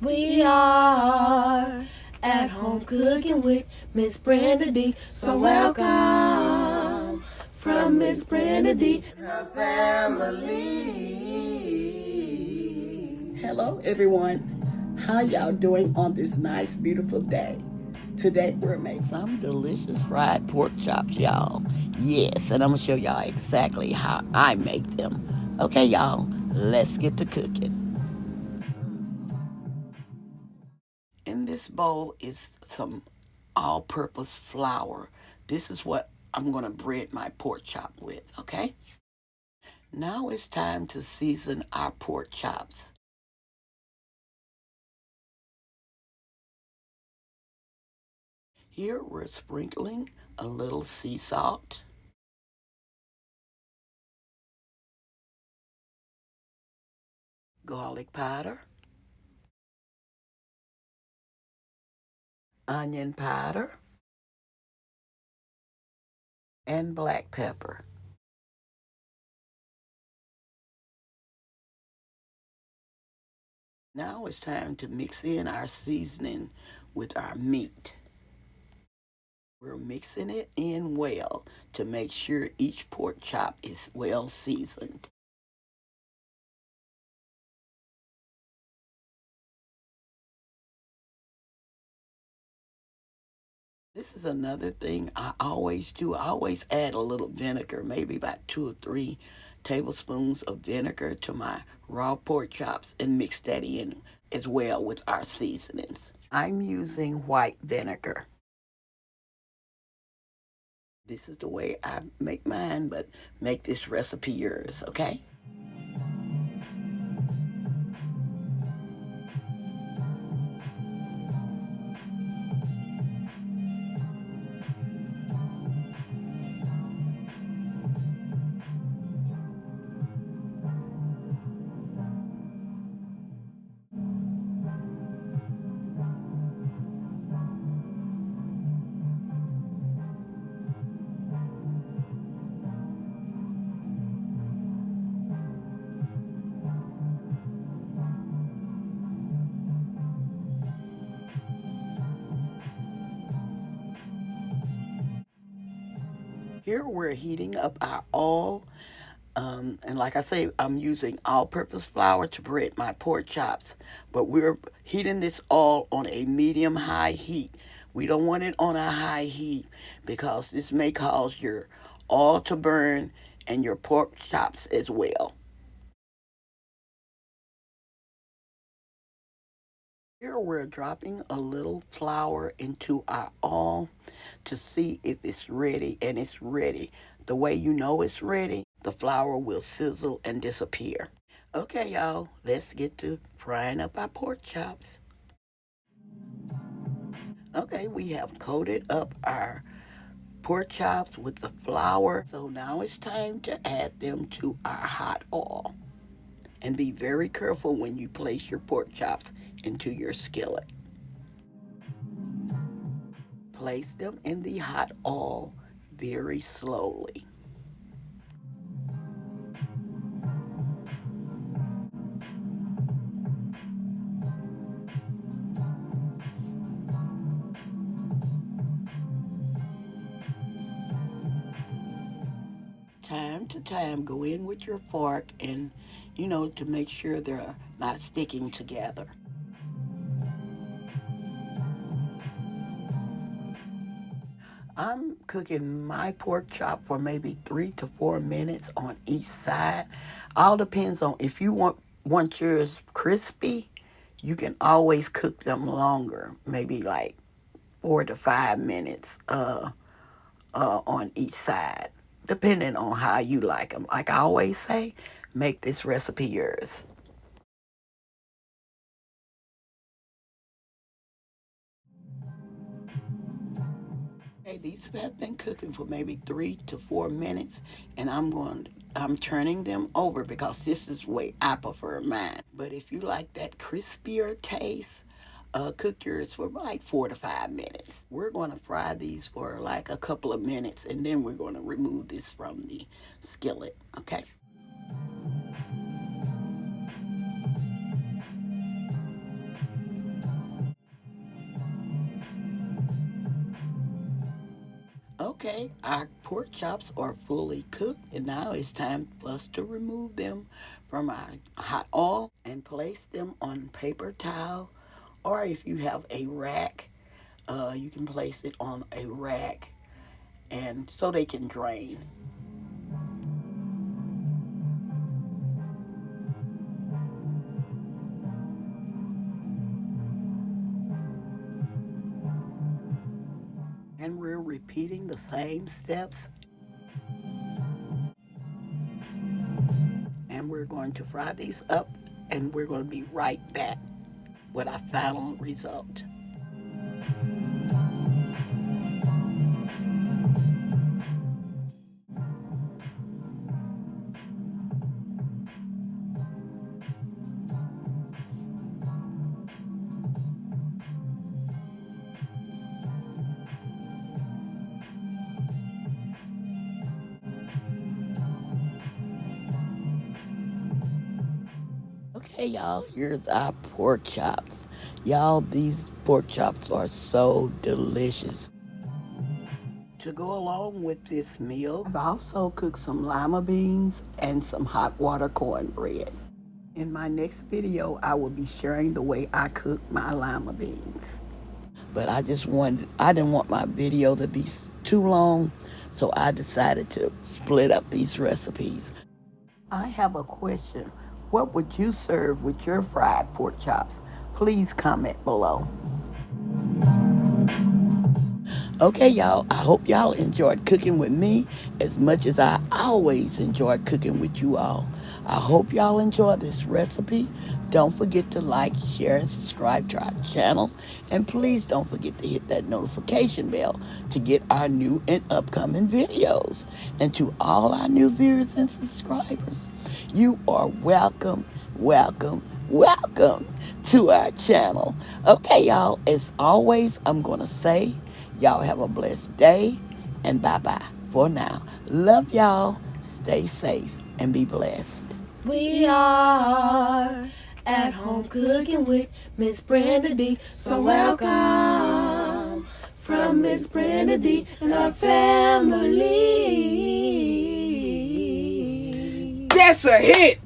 We are at home cooking with Miss Brenda D. So welcome from Miss Brenda D. Her family. Hello everyone. How y'all doing on this nice, beautiful day? Today we're making some delicious fried pork chops, y'all. Yes, and I'm gonna show y'all exactly how I make them. Okay, y'all, let's get to cooking. In this bowl is some all-purpose flour. This is what I'm gonna bread my pork chop with, okay? Now it's time to season our pork chops. Here we're sprinkling a little sea salt, garlic powder, onion powder, and black pepper. Now it's time to mix in our seasoning with our meat. We're mixing it in well to make sure each pork chop is well seasoned. This is another thing I always do. I always add a little vinegar, maybe about 2 or 3 tablespoons of vinegar to my raw pork chops and mix that in as well with our seasonings. I'm using white vinegar. This is the way I make mine, but make this recipe yours, okay? Here we're heating up our oil. And like I say, I'm using all-purpose flour to bread my pork chops. But we're heating this oil on a medium-high heat. We don't want it on a high heat because this may cause your oil to burn and your pork chops as well. Here we're dropping a little flour into our oil to see if it's ready, and it's ready. The way you know it's ready, the flour will sizzle and disappear. Okay, y'all, let's get to frying up our pork chops. Okay, we have coated up our pork chops with the flour. So now it's time to add them to our hot oil. And be very careful when you place your pork chops into your skillet. Place them in the hot oil very slowly. Time to time, go in with your fork and, to make sure they're not sticking together. I'm cooking my pork chop for maybe 3 to 4 minutes on each side. All depends on if you want yours crispy, you can always cook them longer, maybe like 4 to 5 minutes on each side, depending on how you like them. Like I always say, make this recipe yours. Okay, these have been cooking for maybe 3 to 4 minutes, and I'm turning them over because this is the way I prefer mine. But if you like that crispier taste, cook yours for like 4 to 5 minutes. We're going to fry these for like a couple of minutes, and then we're going to remove this from the skillet. Okay. Okay, our pork chops are fully cooked, and now it's time for us to remove them from our hot oil and place them on paper towel, or if you have a rack, you can place it on a rack, and so they can drain. And we're repeating the same steps, and we're going to fry these up, and we're going to be right back with our final result. Okay, y'all, here's our pork chops. Y'all, these pork chops are so delicious. To go along with this meal, I've also cooked some lima beans and some hot water cornbread. In my next video, I will be sharing the way I cook my lima beans. But I didn't want my video to be too long, so I decided to split up these recipes. I have a question. What would you serve with your fried pork chops? Please comment below. Okay, y'all, I hope y'all enjoyed cooking with me as much as I always enjoy cooking with you all. I hope y'all enjoy this recipe. Don't forget to like, share, and subscribe to our channel. And please don't forget to hit that notification bell to get our new and upcoming videos. And to all our new viewers and subscribers, you are welcome, welcome, welcome to our channel. Okay, y'all, as always, I'm going to say, y'all have a blessed day, and bye-bye for now. Love y'all. Stay safe and be blessed. We are at home cooking with Miss Brenda D. So welcome from Miss Brenda D and our family. That's a hit!